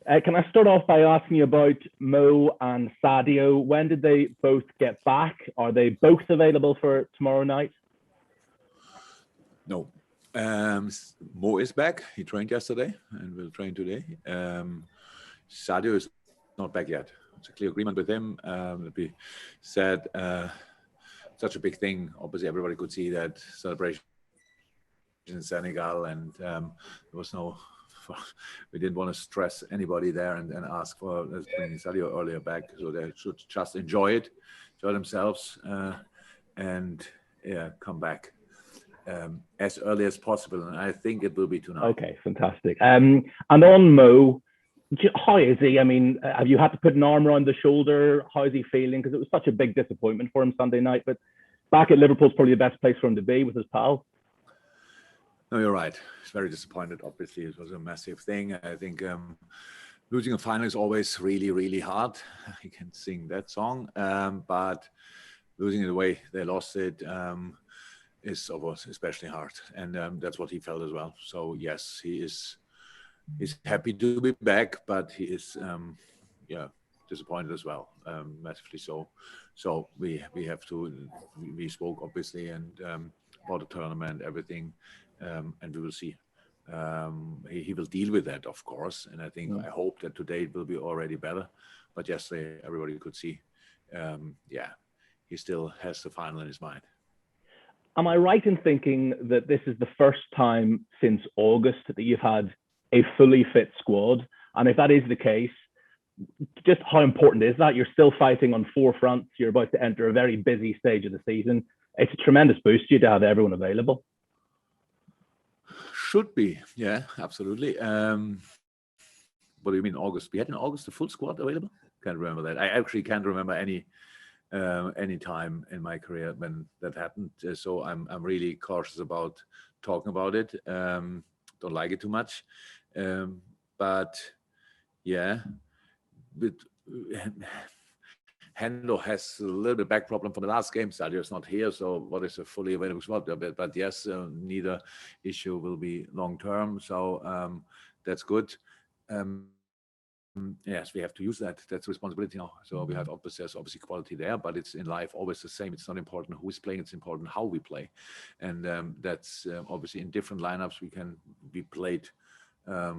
Can I start off by asking you about Mo and Sadio? When did they both get back? Are they both available for tomorrow night? No. Mo is back. He trained yesterday and will train today. Sadio is not back yet. It's a clear agreement with him. We said such a big thing. Obviously, everybody could see that celebration in Senegal, and there was no. We didn't want to stress anybody there and ask for bringing Sadio earlier back, so they should just enjoy themselves, and come back as early as possible. And I think it will be tonight. Okay, fantastic. And on Mo, how is he? I mean, have you had to put an arm around the shoulder? How is he feeling? Because it was such a big disappointment for him Sunday night, but back at Liverpool's probably the best place for him to be with his pal. No, you're right. He's very disappointed. Obviously, it was a massive thing. I think losing a final is always really, really hard. You can sing that song, but losing it the way they lost it is especially hard, and that's what he felt as well. So yes, he's happy to be back, but he is disappointed as well, massively so. So we spoke obviously and about the tournament, everything. And we will see. He will deal with that, of course. And I hope that today it will be already better. But yesterday, everybody could see, he still has the final in his mind. Am I right in thinking that this is the first time since August that you've had a fully fit squad? And if that is the case, just how important is that? You're still fighting on four fronts. You're about to enter a very busy stage of the season. It's a tremendous boost to you to have everyone available. Should be, yeah, absolutely. What do you mean August? We had in August the full squad available? Can't remember that. I actually can't remember any time in my career when that happened. So I'm really cautious about talking about it. Don't like it too much. But yeah, Hendo has a little bit back problem from the last game. Sadio is not here, so what is a fully available squad? But yes, neither issue will be long term, so that's good. Yes, we have to use that. That's responsibility now. So we have obviously quality there, but it's in life always the same. It's not important who is playing; it's important how we play, and that's obviously in different lineups we played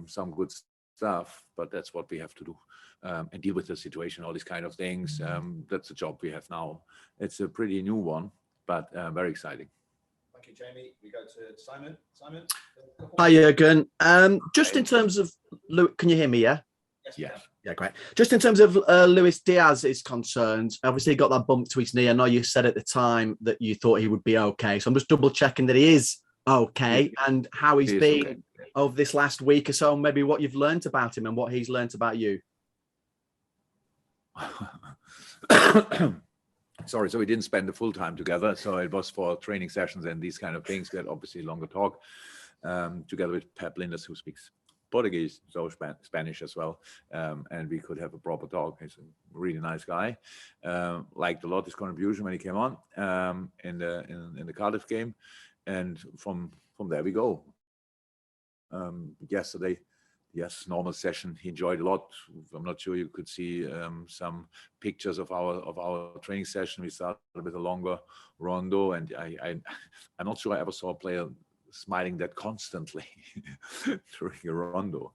some good stuff, but that's what we have to do. And deal with the situation, all these kind of things. That's the job we have now. It's a pretty new one, but very exciting. Thank you, Jamie. We go to Simon. Simon? Hi, Jürgen. Just in terms of... Can you hear me, yeah? Yes. Yeah, great. Just in terms of Luis Diaz is concerned, obviously he got that bump to his knee. I know you said at the time that you thought he would be okay. So I'm just double checking that he is okay and how he's been over this last week or so, maybe what you've learned about him and what he's learned about you. Sorry, so we didn't spend the full time together. So it was for training sessions and these kind of things. We had obviously longer talk together with Pep Linders, who speaks Portuguese, so Spanish as well. And we could have a proper talk. He's a really nice guy. Liked a lot his contribution when he came on in the Cardiff game. And from there we go. Yesterday, yes, normal session. He enjoyed a lot. I'm not sure you could see some pictures of our training session. We started with a longer rondo, and I'm not sure I ever saw a player smiling that constantly during a rondo.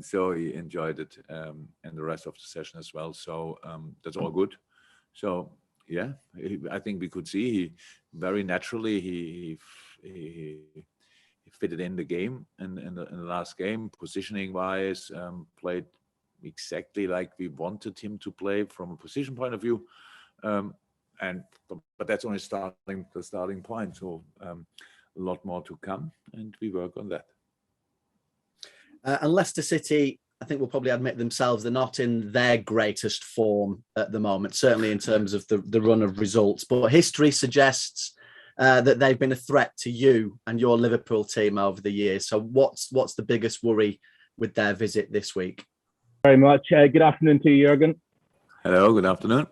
So he enjoyed it, and the rest of the session as well. So that's all good. So yeah, I think we could see he very naturally he fitted in the game in the last game, positioning wise, played exactly like we wanted him to play from a position point of view, but that's only the starting point. So a lot more to come, and we work on that. And Leicester City, I think will probably admit themselves they're not in their greatest form at the moment, certainly in terms of the run of results. But history suggests that they've been a threat to you and your Liverpool team over the years. So what's the biggest worry with their visit this week? Very much. Good afternoon to you, Jürgen. Hello, good afternoon.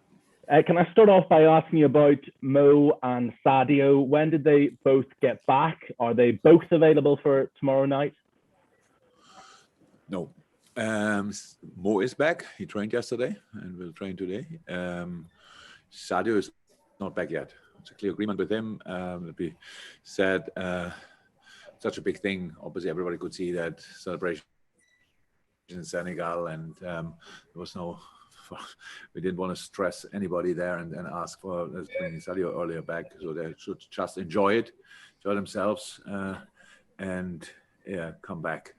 Can I start off by asking you about Mo and Sadio? When did they both get back? Are they both available for tomorrow night? No. Mo is back. He trained yesterday and will train today. Sadio is not back yet. It's a clear agreement with him. We said such a big thing. Obviously, everybody could see that celebration in Senegal, and there was no. We didn't want to stress anybody there and ask for bringing Sadio earlier back, so they should just enjoy it, enjoy themselves, and come back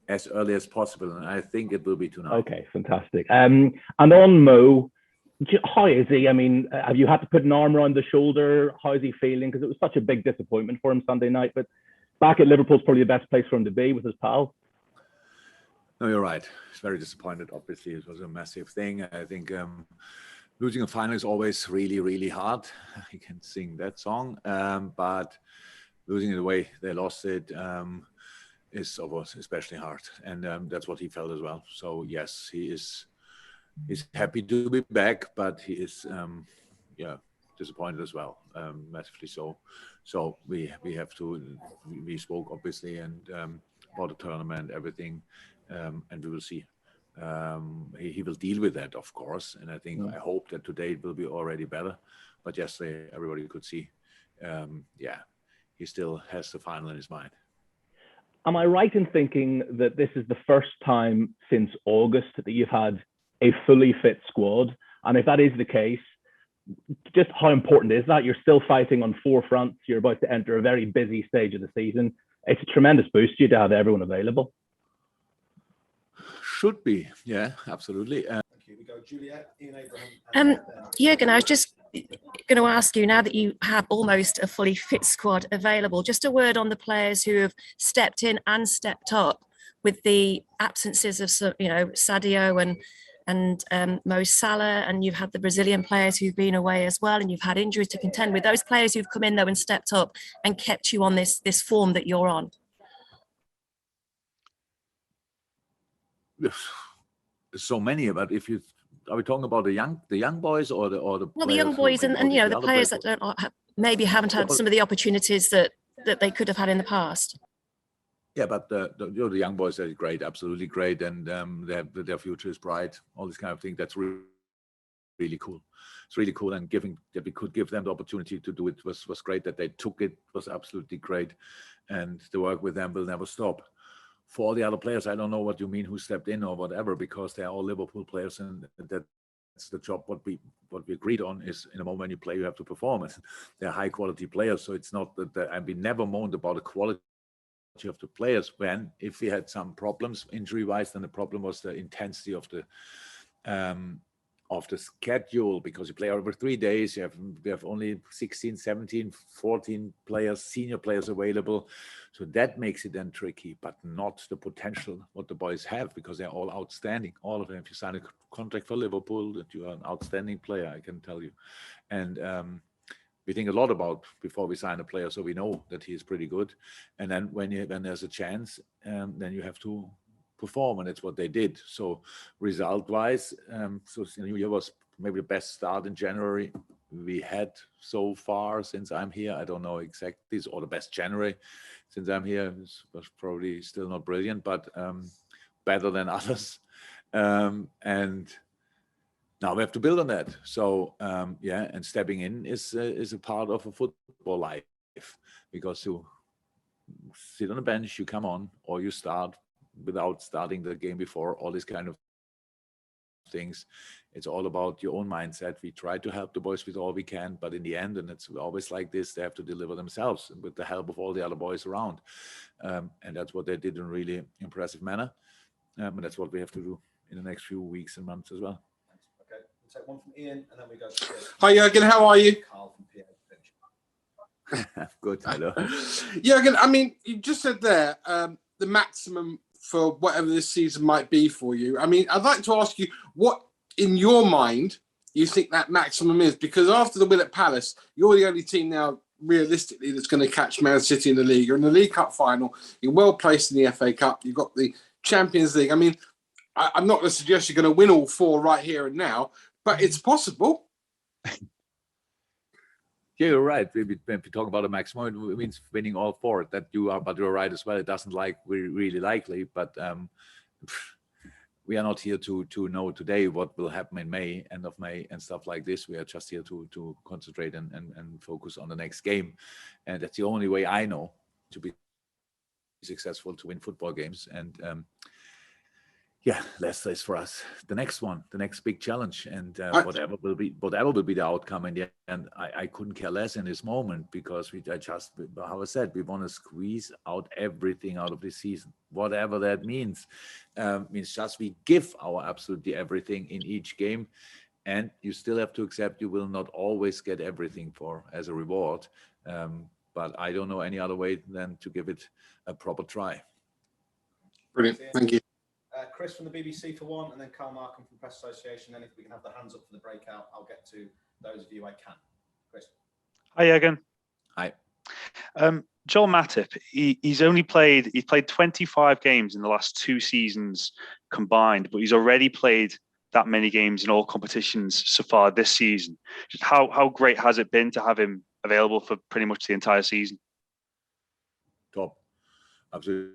as early as possible. And I think it will be tonight. Okay, fantastic. And on Mo, how is he? I mean, have you had to put an arm around the shoulder? How is he feeling? Because it was such a big disappointment for him Sunday night. But back at Liverpool's probably the best place for him to be with his pals. No, you're right. He's very disappointed. Obviously, it was a massive thing. I think losing a final is always really, really hard. You can sing that song, but losing it the way they lost it is especially hard, and that's what he felt as well. So yes, he's happy to be back, but he is disappointed as well, massively so. So we have to. We spoke obviously and about the tournament, everything. And we will see. He will deal with that, of course. And I think I hope that today it will be already better. But yesterday, everybody could see. He still has the final in his mind. Am I right in thinking that this is the first time since August that you've had a fully fit squad? And if that is the case, just how important is that? You're still fighting on four fronts. You're about to enter a very busy stage of the season. It's a tremendous boost to you to have everyone available. Should be, yeah, absolutely. Thank you. We go Juliet, Ian Abraham. Jürgen, I was just going to ask you, now that you have almost a fully fit squad available, just a word on the players who have stepped in and stepped up with the absences of, Sadio and Mo Salah, and you've had the Brazilian players who've been away as well, and you've had injuries to contend with. Those players who've come in though and stepped up and kept you on this form that you're on. So many, but are we talking about the young boys or the well, the young boys and the players that maybe haven't had some of the opportunities that they could have had in the past. Yeah, but the young boys are great, absolutely great, and their future is bright. All this kind of thing. That's really, really cool. It's really cool, and that we could give them the opportunity to do it was great. That they took it was absolutely great, and the work with them will never stop. For all the other players, I don't know what you mean, who stepped in or whatever, because they're all Liverpool players, and that's the job. What we agreed on is, in a moment when you play, you have to perform. And they're high quality players, so it's not that. And we never moaned about the quality of the players. If we had some problems injury wise, then the problem was the intensity of the schedule, because you play over 3 days. We have only 16, 17, 14 players, senior players available. So that makes it then tricky, but not the potential what the boys have, because they're all outstanding. All of them. If you sign a contract for Liverpool, that you are an outstanding player, I can tell you. And we think a lot about before we sign a player, so we know that he is pretty good. And then when there's a chance, then you have to perform, and it's what they did. So result-wise, New Year was maybe the best start in January we had so far since I'm here. I don't know exactly, or the best January since I'm here. It was probably still not brilliant, but better than others. And now we have to build on that. So and stepping in is a part of a football life, because you sit on the bench, you come on, or you start without starting the game before, all these kind of things. It's all about your own mindset. We try to help the boys with all we can, but in the end, and it's always like this, they have to deliver themselves with the help of all the other boys around. And that's what they did in a really impressive manner. And that's what we have to do in the next few weeks and months as well. Okay, we'll take one from Ian, and then we go to Hi Jürgen, how are you? Carl from PA. Good, hello. Jürgen, I mean, you just said there the maximum for whatever this season might be for you. I mean, I'd like to ask you what, in your mind, you think that maximum is, because after the win at Palace, you're the only team now, realistically, that's going to catch Man City in the league. You're in the League Cup final. You're well placed in the FA Cup. You've got the Champions League. I mean, I'm not going to suggest you're going to win all four right here and now, but it's possible. Yeah, you're right. When we talk about a maximum, it means winning all four. But you're right as well. It doesn't really likely, but we are not here to know today what will happen in May, end of May, and stuff like this. We are just here to concentrate and focus on the next game, and that's the only way I know to be successful, to win football games. And yeah, Leicester is for us the next one, the next big challenge, and whatever will be the outcome in the end. I couldn't care less in this moment, because how I said, we want to squeeze out everything out of this season, whatever that means. Means just we give our absolutely everything in each game, and you still have to accept you will not always get everything as a reward. But I don't know any other way than to give it a proper try. Brilliant, thank you. Chris from the BBC for one, and then Carl Markham from Press Association. Then if we can have the hands up for the breakout, I'll get to those of you I can. Chris. Hi, Jürgen. Hi. Joel Matip, he's played 25 games in the last 2 seasons combined, but he's already played that many games in all competitions so far this season. Just how great has it been to have him available for pretty much the entire season? Top, absolutely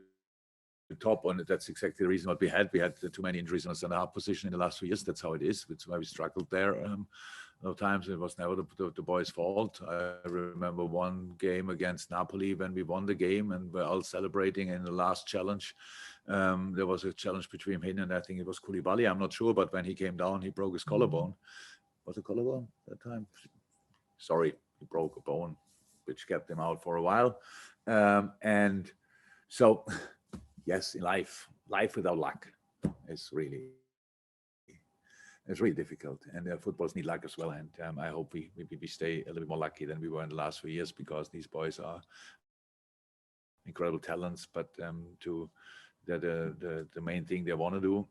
top, and that's exactly the reason what we had. We had too many injuries on the centre half position in the last 2 years. That's how it is. That's why we struggled there. No times it was never the boys' fault. I remember one game against Napoli when we won the game and we're all celebrating in the last challenge. There was a challenge between him and I think it was Koulibaly. I'm not sure, but when he came down, he broke his collarbone. Was it collarbone that time? Sorry, he broke a bone, which kept him out for a while. And so, yes, in life without luck is really difficult, and footballs need luck as well. And I hope we stay a little bit more lucky than we were in the last few years, because these boys are incredible talents. But the main thing they want to do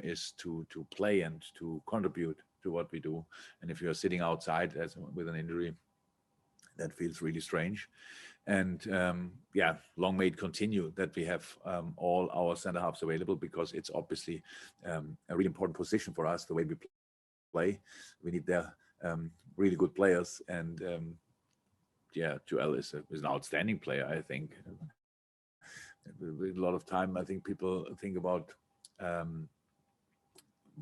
is to play and to contribute to what we do. And if you're sitting outside with an injury, that feels really strange. And yeah, long may it continue that we have all our center halves available, because it's obviously a really important position for us, the way we play. We need their really good players. And yeah, Joel is an outstanding player, I think. With a lot of time, I think people think about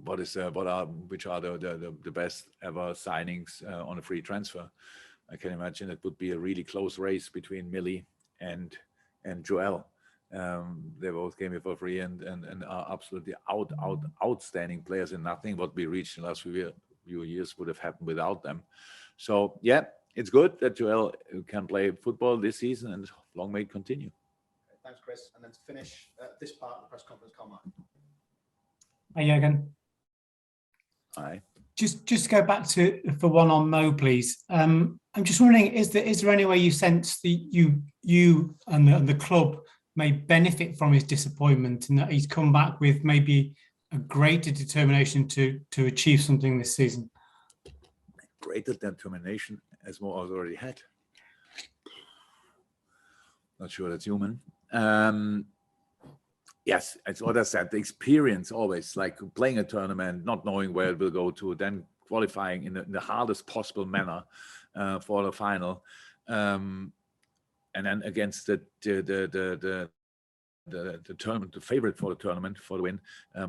which are the best ever signings on a free transfer. I can imagine it would be a really close race between Millie and Joel. They both came here for free and are absolutely outstanding players, and nothing what we reached in the last few years would have happened without them. So yeah, it's good that Joel can play football this season, and long may it continue. Okay, thanks, Chris. And then to finish this part of the press conference, Carl Markham. Hi, Jürgen. Hi. Just go back for one on Mo, please. I'm just wondering, is there any way you sense that you and the club may benefit from his disappointment, and that he's come back with maybe a greater determination to achieve something this season? Greater determination as Mo has already had. Not sure that's human. Yes, it's what I said, the experience always, like playing a tournament, not knowing where it will go to, then qualifying in the hardest possible manner for the final. And then against the tournament, the favorite for the tournament for the win,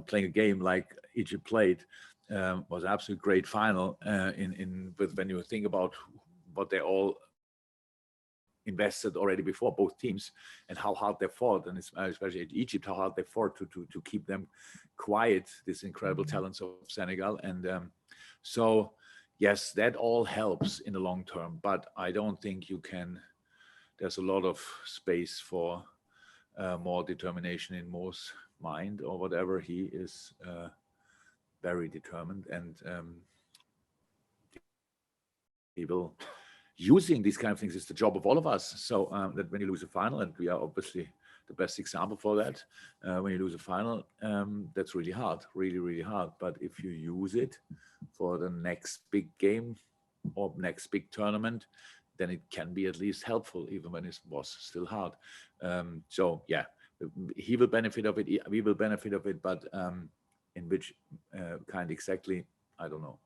playing a game like Egypt played was an absolute great final. With when you think about what they all invested already before, both teams, and how hard they fought, and especially Egypt, how hard they fought to keep them quiet, this incredible talents of Senegal. And so yes, that all helps in the long term, but I don't think you can, there's a lot of space for more determination in Mo's mind or whatever. He is very determined, and he will, using these kind of things is the job of all of us. So that when you lose a final, and we are obviously the best example for that, when you lose a final, that's really hard, really, really hard. But if you use it for the next big game or next big tournament, then it can be at least helpful, even when it was still hard. So yeah, he will benefit of it, we will benefit of it, but in which kind exactly, I don't know.